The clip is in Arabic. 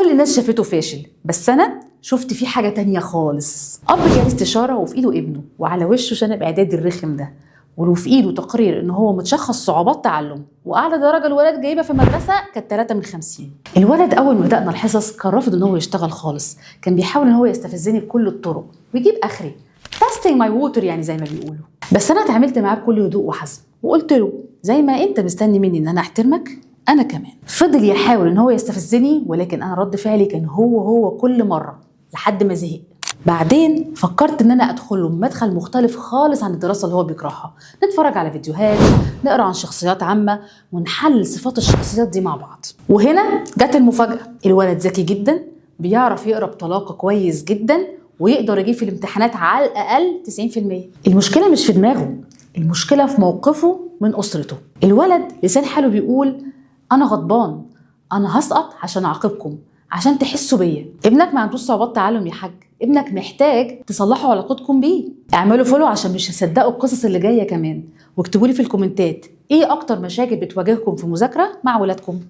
كل الناس شافته فاشل، بس انا شفت فيه حاجه تانية خالص. اب جالي استشاره وفي ايده ابنه وعلى وشه شنب اعدادي الرخم ده، ولو في ايده تقرير ان هو متشخص صعوبات تعلم، واعلى درجه الولد جايبها في المدرسه كانت 3 من 50. الولد اول ما بدانا الحصص كان رافض ان هو يشتغل خالص، كان بيحاول ان هو يستفزني بكل الطرق ويجيب اخري تاستنج ماي ووتر يعني زي ما بيقولوا. بس انا اتعاملت معاه بكل هدوء وحزم وقلت له زي ما انت مستني مني ان انا احترمك انا كمان. فضل يحاول ان هو يستفزني، ولكن انا رد فعلي كان هو كل مره لحد ما زهق. بعدين فكرت ان انا ادخل له بمدخل مختلف خالص عن الدراسه اللي هو بيكرهها، نتفرج على فيديوهات، نقرا عن شخصيات عامه، ونحلل صفات الشخصيات دي مع بعض. وهنا جت المفاجاه، الولد ذكي جدا، بيعرف يقرا بطلاقه كويس جدا، ويقدر يجيب في الامتحانات على الاقل 90%. المشكله مش في دماغه، المشكله في موقفه من اسرته. الولد لسان حاله بيقول انا غضبان، انا هسقط عشان اعاقبكم، عشان تحسوا بيا. ابنك ما عندوش صعوبات تعلم يا حاج، ابنك محتاج تصلحوا علاقتكم بيه. اعملوا فولو عشان مش هتصدقوا القصص اللي جايه كمان، واكتبوا لي في الكومنتات ايه اكتر مشاكل بتواجهكم في المذاكره مع ولادكم.